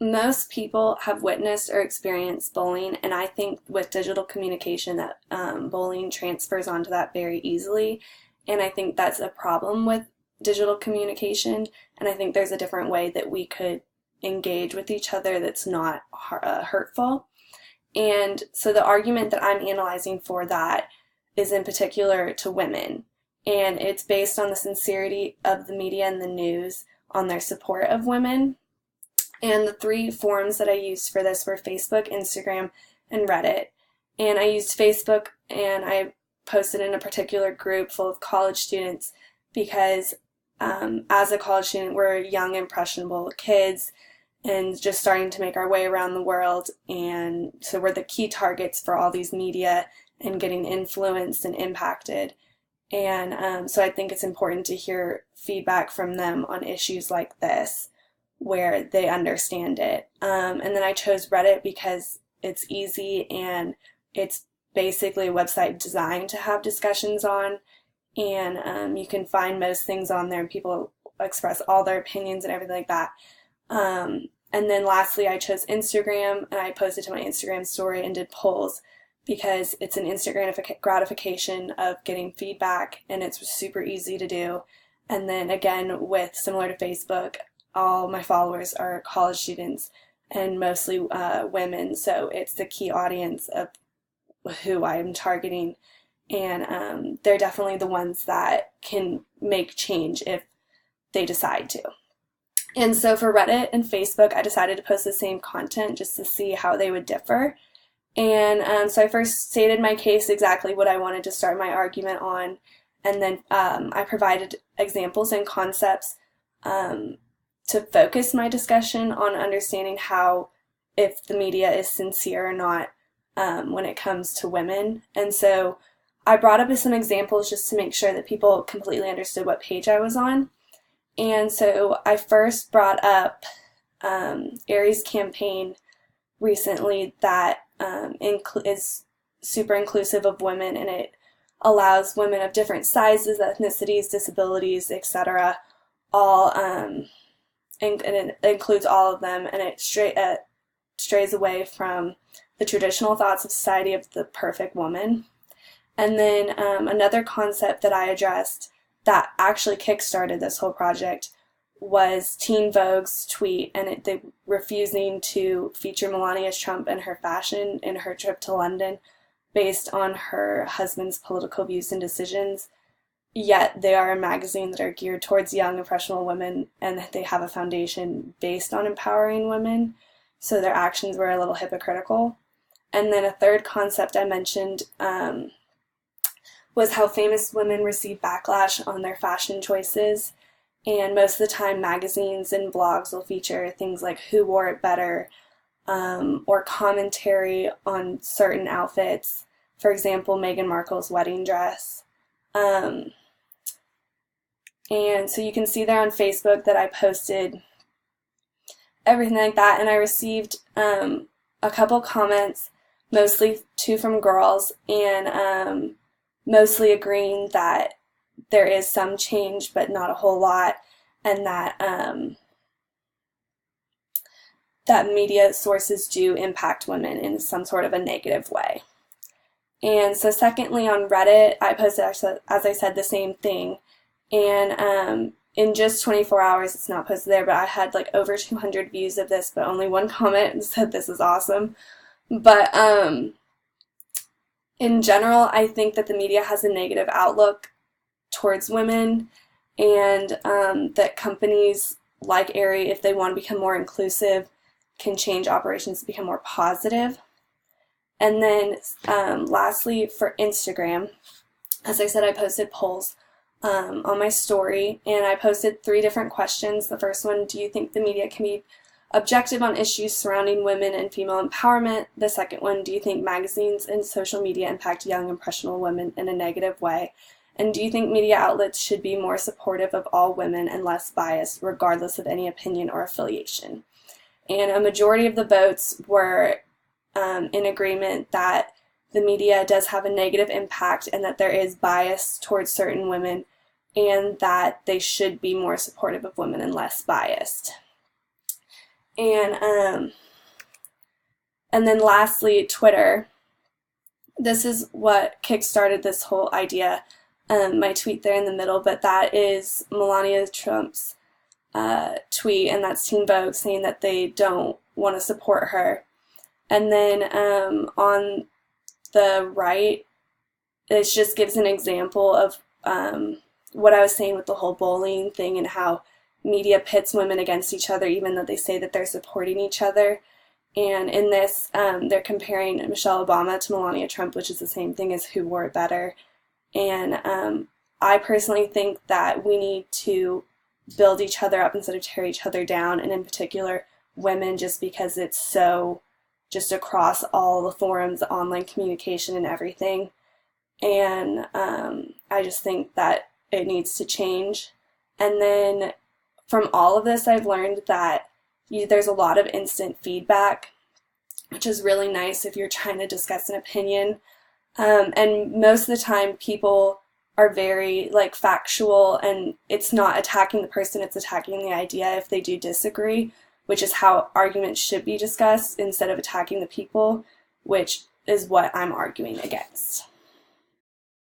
Most people have witnessed or experienced bullying, and I think with digital communication that bullying transfers onto that very easily. And I think that's a problem with digital communication. And I think there's a different way that we could engage with each other that's not hurtful. And so the argument that I'm analyzing for that is in particular to women. And it's based on the sincerity of the media and the news on their support of women. And the three forums that I used for this were Facebook, Instagram, and Reddit. And I used Facebook and I posted in a particular group full of college students because as a college student, we're young, impressionable kids and just starting to make our way around the world. And so we're the key targets for all these media and getting influenced and impacted. And so I think it's important to hear feedback from them on issues like this where they understand it. And then I chose Reddit because it's easy and it's basically a website designed to have discussions on. And you can find most things on there and people express all their opinions and everything like that. And then lastly, I chose Instagram and I posted to my Instagram story and did polls because it's an instant gratification of getting feedback and it's super easy to do. And then again, with similar to Facebook, all my followers are college students and mostly women, so it's the key audience of who I am targeting, and they're definitely the ones that can make change if they decide to. And so for Reddit and Facebook, I decided to post the same content just to see how they would differ. And so I first stated my case, exactly what I wanted to start my argument on, and then I provided examples and concepts to focus my discussion on understanding how, if the media is sincere or not when it comes to women. And so I brought up some examples just to make sure that people completely understood what page I was on. And so I first brought up Aries' campaign recently that is super inclusive of women, and it allows women of different sizes, ethnicities, disabilities, etc. all and it includes all of them, and it strays away from the traditional thoughts of society of the perfect woman. And then another concept that I addressed that actually kickstarted this whole project was Teen Vogue's tweet, and they refusing to feature Melania Trump and her fashion in her trip to London based on her husband's political views and decisions. Yet they are a magazine that are geared towards young, impressionable women, and they have a foundation based on empowering women, so their actions were a little hypocritical. And then a third concept I mentioned was how famous women receive backlash on their fashion choices, and most of the time magazines and blogs will feature things like who wore it better, or commentary on certain outfits. For example, Meghan Markle's wedding dress. And so you can see there on Facebook that I posted everything like that, and I received a couple comments, mostly two from girls, and mostly agreeing that there is some change but not a whole lot, and that that media sources do impact women in some sort of a negative way. And so secondly, on Reddit, I posted, actually, as I said, the same thing. And in just 24 hours, it's not posted there, but I had like over 200 views of this, but only one comment said this is awesome. But in general, I think that the media has a negative outlook towards women, and that companies like Aerie, if they want to become more inclusive, can change operations to become more positive. And then lastly, for Instagram, as I said, I posted polls on my story, and I posted 3 different questions. The first one, do you think the media can be objective on issues surrounding women and female empowerment? The second one, do you think magazines and social media impact young, impressionable women in a negative way? And do you think media outlets should be more supportive of all women and less biased, regardless of any opinion or affiliation? And a majority of the votes were in agreement that the media does have a negative impact and that there is bias towards certain women, and that they should be more supportive of women and less biased. And then lastly, Twitter. This is what kickstarted this whole idea. My tweet there in the middle, but that is Melania Trump's tweet, and that's Teen Vogue saying that they don't want to support her. And then on the right, it just gives an example of what I was saying with the whole bullying thing and how media pits women against each other, even though they say that they're supporting each other. And in this, they're comparing Michelle Obama to Melania Trump, which is the same thing as who wore it better. And I personally think that we need to build each other up instead of tear each other down, and in particular women, just because it's so just across all the forums, online communication and everything. And I just think that it needs to change. And then from all of this, I've learned that there's a lot of instant feedback, which is really nice if you're trying to discuss an opinion. And most of the time people are very factual, and it's not attacking the person, it's attacking the idea if they do disagree, which is how arguments should be discussed instead of attacking the people, which is what I'm arguing against.